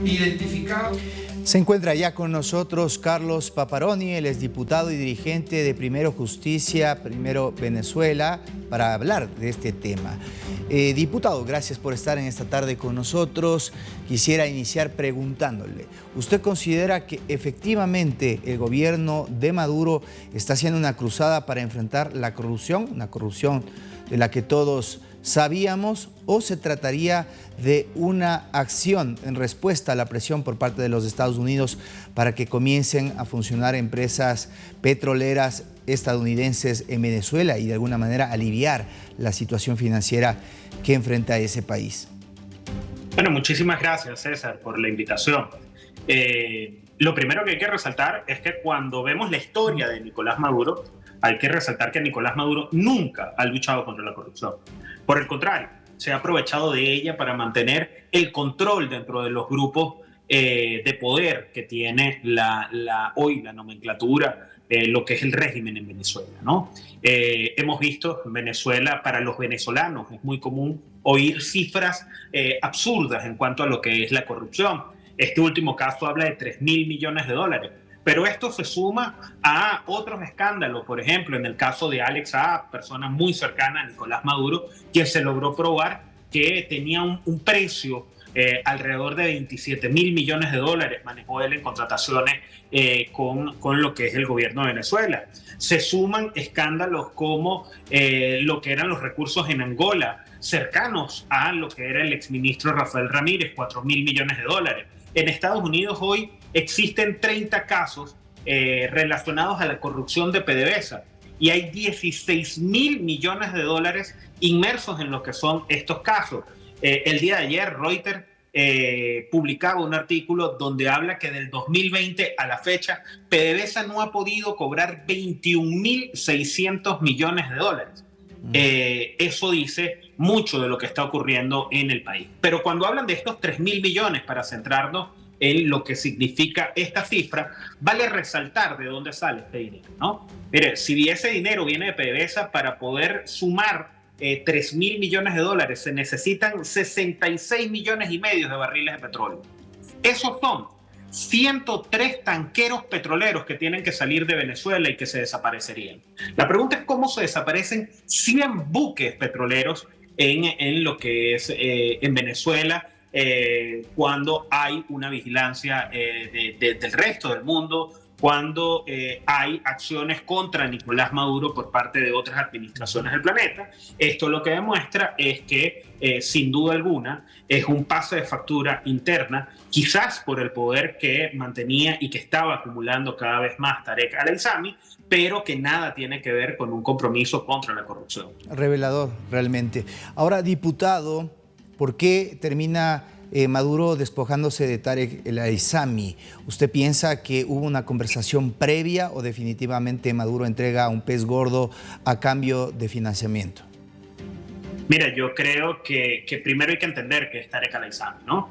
identificado. Se encuentra ya con nosotros Carlos Paparoni, él es diputado y dirigente de Primero Justicia, Primero Venezuela, para hablar de este tema. Diputado, gracias por estar en esta tarde con nosotros. Quisiera iniciar preguntándole, ¿usted considera que efectivamente el gobierno de Maduro está haciendo una cruzada para enfrentar la corrupción, una corrupción de la que todos sabíamos, o se trataría de una acción en respuesta a la presión por parte de los Estados Unidos para que comiencen a funcionar empresas petroleras estadounidenses en Venezuela y de alguna manera aliviar la situación financiera que enfrenta ese país? Bueno, muchísimas gracias, César, por la invitación. Lo primero que hay que resaltar es que cuando vemos la historia de Nicolás Maduro, hay que resaltar que Nicolás Maduro nunca ha luchado contra la corrupción. Por el contrario, se ha aprovechado de ella para mantener el control dentro de los grupos de poder que tiene hoy la nomenclatura, lo que es el régimen en Venezuela, ¿no? Hemos visto en Venezuela, para los venezolanos es muy común oír cifras absurdas en cuanto a lo que es la corrupción. Este último caso habla de 3.000 millones de dólares. Pero esto se suma a otros escándalos, por ejemplo, en el caso de Alex Saab, persona muy cercana a Nicolás Maduro, quien se logró probar que tenía un precio alrededor de 27.000 millones de dólares, manejó él en contrataciones con lo que es el gobierno de Venezuela. Se suman escándalos como lo que eran los recursos en Angola, cercanos a lo que era el exministro Rafael Ramírez, 4.000 millones de dólares. En Estados Unidos hoy existen 30 casos relacionados a la corrupción de PDVSA y hay 16.000 millones de dólares inmersos en lo que son estos casos. El día de ayer Reuters publicaba un artículo donde habla que del 2020 a la fecha PDVSA no ha podido cobrar 21.600 millones de dólares. Eso dice mucho de lo que está ocurriendo en el país. Pero cuando hablan de estos 3.000 millones, para centrarnos en lo que significa esta cifra, vale resaltar de dónde sale este dinero, ¿no? Mire, si ese dinero viene de PDVSA, para poder sumar 3.000 millones de dólares se necesitan 66 millones y medio de barriles de petróleo. Esos son 103 tanqueros petroleros que tienen que salir de Venezuela y que se desaparecerían. La pregunta es cómo se desaparecen 100 buques petroleros en lo que es en Venezuela, cuando hay una vigilancia del resto del mundo, cuando hay acciones contra Nicolás Maduro por parte de otras administraciones del planeta. Esto lo que demuestra es que, sin duda alguna, es un pase de factura interna, quizás por el poder que mantenía y que estaba acumulando cada vez más Tarek al-Aissami, pero que nada tiene que ver con un compromiso contra la corrupción. Revelador, realmente. Ahora, diputado, ¿por qué termina Maduro despojándose de Tarek al-Aissami? ¿Usted piensa que hubo una conversación previa o definitivamente Maduro entrega un pez gordo a cambio de financiamiento? Mira, yo creo que primero hay que entender que es Tarek al-Aissami, ¿no?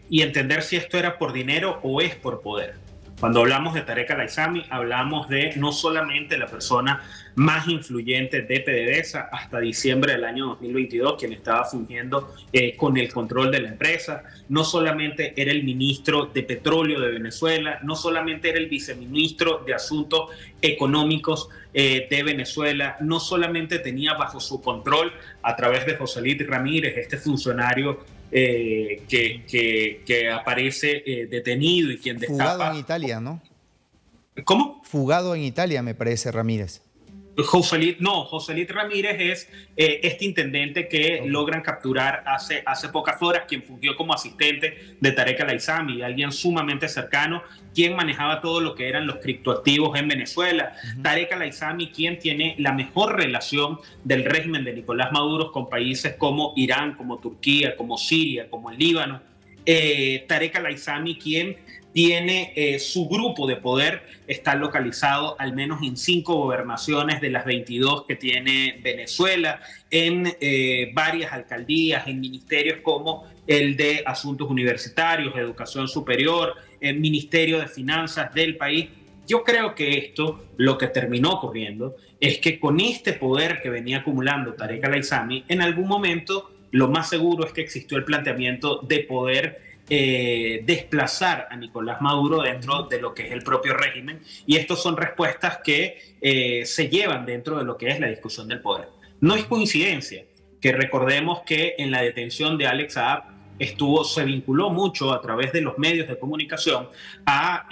Y entender si esto era por dinero o es por poder. Cuando hablamos de Tarek al-Aissami, hablamos de no solamente la persona más influyente de PDVSA hasta diciembre del año 2022, quien estaba fungiendo con el control de la empresa, no solamente era el ministro de Petróleo de Venezuela, no solamente era el viceministro de Asuntos Económicos de Venezuela, no solamente tenía bajo su control, a través de José Luis Ramírez, este funcionario que aparece detenido y quien destapa... Fugado en Italia, ¿no? ¿Cómo? Fugado en Italia, me parece, Ramírez. José Luis Ramírez es este intendente que logran capturar hace pocas horas, quien fungió como asistente de Tarek al-Aissami, alguien sumamente cercano, quien manejaba todo lo que eran los criptoactivos en Venezuela. Tarek al-Aissami, quien tiene la mejor relación del régimen de Nicolás Maduro con países como Irán, como Turquía, como Siria, como el Líbano. Tarek al-Aissami, quien tiene su grupo de poder, está localizado al menos en 5 gobernaciones de las 22 que tiene Venezuela, en varias alcaldías, en ministerios como el de Asuntos Universitarios, Educación Superior, el Ministerio de Finanzas del país. Yo creo que esto, lo que terminó ocurriendo, es que con este poder que venía acumulando Tarek al-Aissami, en algún momento lo más seguro es que existió el planteamiento de poder desplazar a Nicolás Maduro dentro de lo que es el propio régimen, y estas son respuestas que se llevan dentro de lo que es la discusión del poder. No es coincidencia que recordemos que en la detención de Alex Saab se vinculó mucho a través de los medios de comunicación a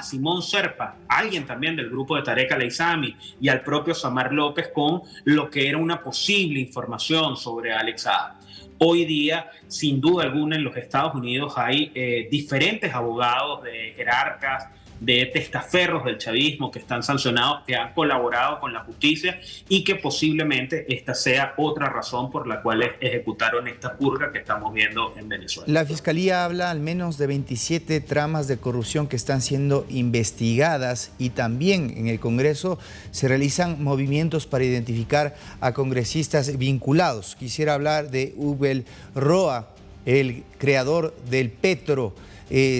Simón Serpa, alguien también del grupo de Tarek al-Aissami, y al propio Samar López con lo que era una posible información sobre Alex Saab. Hoy día, sin duda alguna, en los Estados Unidos hay diferentes abogados de jerarcas, de testaferros del chavismo que están sancionados, que han colaborado con la justicia y que posiblemente esta sea otra razón por la cual ejecutaron esta purga que estamos viendo en Venezuela. La Fiscalía habla al menos de 27 tramas de corrupción que están siendo investigadas, y también en el Congreso se realizan movimientos para identificar a congresistas vinculados. Quisiera hablar de Uvel Roa, el creador del Petro.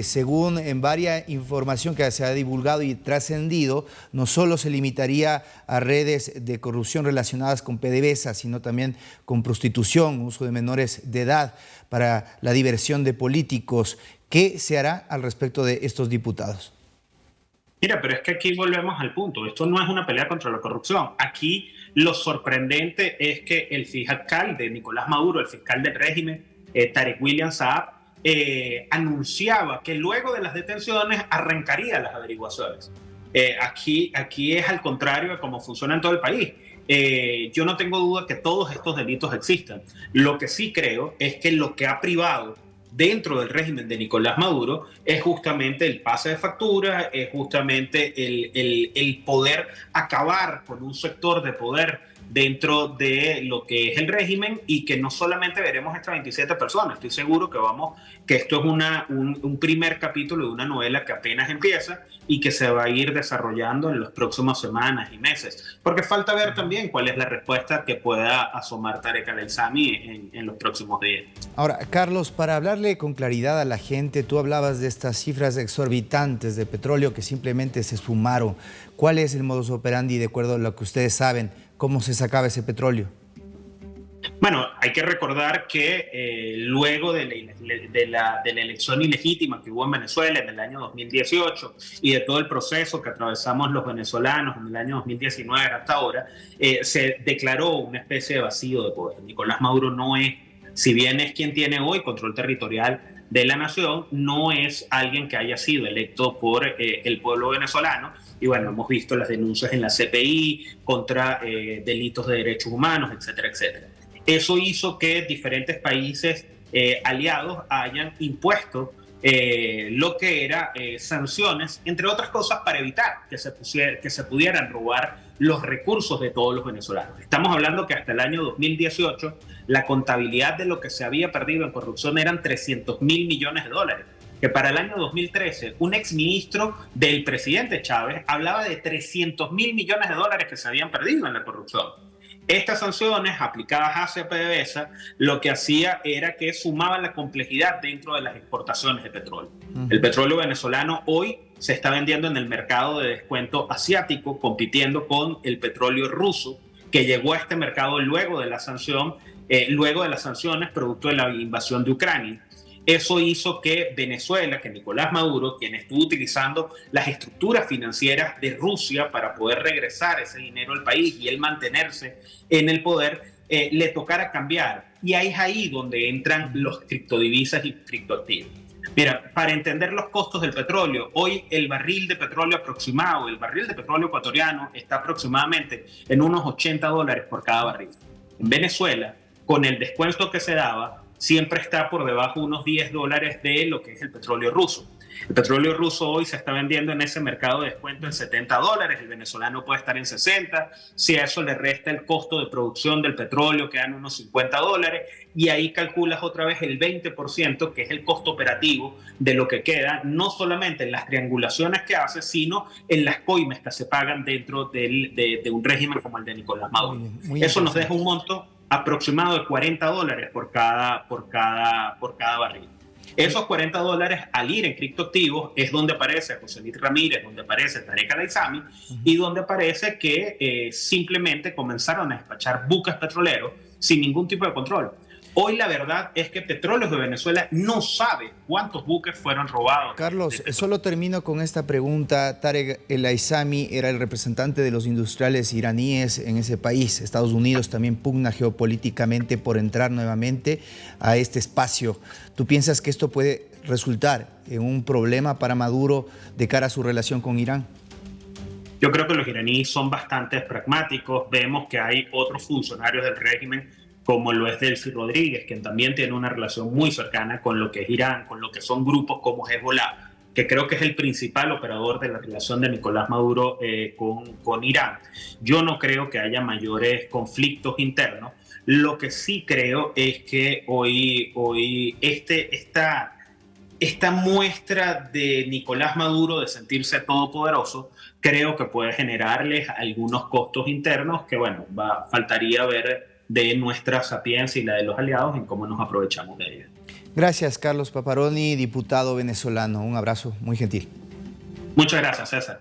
Según en varias información que se ha divulgado y trascendido, no solo se limitaría a redes de corrupción relacionadas con PDVSA, sino también con prostitución, uso de menores de edad para la diversión de políticos. ¿Qué se hará al respecto de estos diputados? Mira, pero es que aquí volvemos al punto. Esto no es una pelea contra la corrupción. Aquí lo sorprendente es que el fiscal de Nicolás Maduro, el fiscal del régimen, Tarek William Saab, anunciaba que luego de las detenciones arrancaría las averiguaciones. Aquí es al contrario de cómo funciona en todo el país. Yo no tengo duda que todos estos delitos existan. Lo que sí creo es que lo que ha privado dentro del régimen de Nicolás Maduro es justamente el pase de factura, es justamente el poder acabar con un sector de poder dentro de lo que es el régimen, y que no solamente veremos estas 27 personas. Estoy seguro que esto es un primer capítulo de una novela que apenas empieza y que se va a ir desarrollando en las próximas semanas y meses, porque falta ver también cuál es la respuesta que pueda asomar Tarek al-Aissami en los próximos días. Ahora, Carlos, para hablarle con claridad a la gente, tú hablabas de estas cifras exorbitantes de petróleo que simplemente se esfumaron. ¿Cuál es el modus operandi, de acuerdo a lo que ustedes saben? ¿Cómo se sacaba ese petróleo? Bueno, hay que recordar que luego de la elección ilegítima que hubo en Venezuela en el año 2018 y de todo el proceso que atravesamos los venezolanos en el año 2019 hasta ahora, se declaró una especie de vacío de poder. Nicolás Maduro no es, si bien es quien tiene hoy control territorial de la nación, no es alguien que haya sido electo por el pueblo venezolano. Y bueno, hemos visto las denuncias en la CPI contra delitos de derechos humanos, etcétera, etcétera. Eso hizo que diferentes países aliados hayan impuesto lo que era sanciones, entre otras cosas, para evitar que se pudieran robar los recursos de todos los venezolanos. Estamos hablando que hasta el año 2018 la contabilidad de lo que se había perdido en corrupción eran 300.000 millones de dólares. Que para el año 2013 un exministro del presidente Chávez hablaba de 300.000 millones de dólares que se habían perdido en la corrupción. Estas sanciones aplicadas hacia PDVSA lo que hacía era que sumaban la complejidad dentro de las exportaciones de petróleo. El petróleo venezolano hoy se está vendiendo en el mercado de descuento asiático, compitiendo con el petróleo ruso, que llegó a este mercado luego de las sanciones producto de la invasión de Ucrania. Eso hizo que Venezuela, que Nicolás Maduro, quien estuvo utilizando las estructuras financieras de Rusia para poder regresar ese dinero al país y él mantenerse en el poder, le tocara cambiar. Y ahí es ahí donde entran los criptodivisas y criptoactivos. Mira, para entender los costos del petróleo, hoy el barril de petróleo aproximado, el barril de petróleo ecuatoriano está aproximadamente en unos $80 por cada barril. En Venezuela, con el descuento que se daba, siempre está por debajo de unos $10 de lo que es el petróleo ruso. El petróleo ruso hoy se está vendiendo en ese mercado de descuento en $70, el venezolano puede estar en 60, si a eso le resta el costo de producción del petróleo quedan unos $50, y ahí calculas otra vez el 20%, que es el costo operativo de lo que queda, no solamente en las triangulaciones que hace, sino en las coimas que se pagan dentro de un régimen como el de Nicolás Maduro. Muy eso nos deja un monto aproximado de $40 por cada barril. Esos $40 al ir en criptoactivos es donde aparece José Luis Ramírez, donde aparece Tarek al-Aissami y donde aparece que simplemente comenzaron a despachar buques petroleros sin ningún tipo de control. Hoy la verdad es que Petróleos de Venezuela no sabe cuántos buques fueron robados. Carlos, solo termino con esta pregunta. Tarek El Aissami era el representante de los industriales iraníes en ese país. Estados Unidos también pugna geopolíticamente por entrar nuevamente a este espacio. ¿Tú piensas que esto puede resultar en un problema para Maduro de cara a su relación con Irán? Yo creo que los iraníes son bastante pragmáticos. Vemos que hay otros funcionarios del régimen, como lo es Delcy Rodríguez, quien también tiene una relación muy cercana con lo que es Irán, con lo que son grupos como Hezbollah, que creo que es el principal operador de la relación de Nicolás Maduro con Irán. Yo no creo que haya mayores conflictos internos. Lo que sí creo es que hoy esta muestra de Nicolás Maduro de sentirse todopoderoso, creo que puede generarles algunos costos internos que, bueno, faltaría ver de nuestra sapiencia y la de los aliados en cómo nos aprovechamos de ella. Gracias, Carlos Paparoni, diputado venezolano. Un abrazo muy gentil. Muchas gracias, César.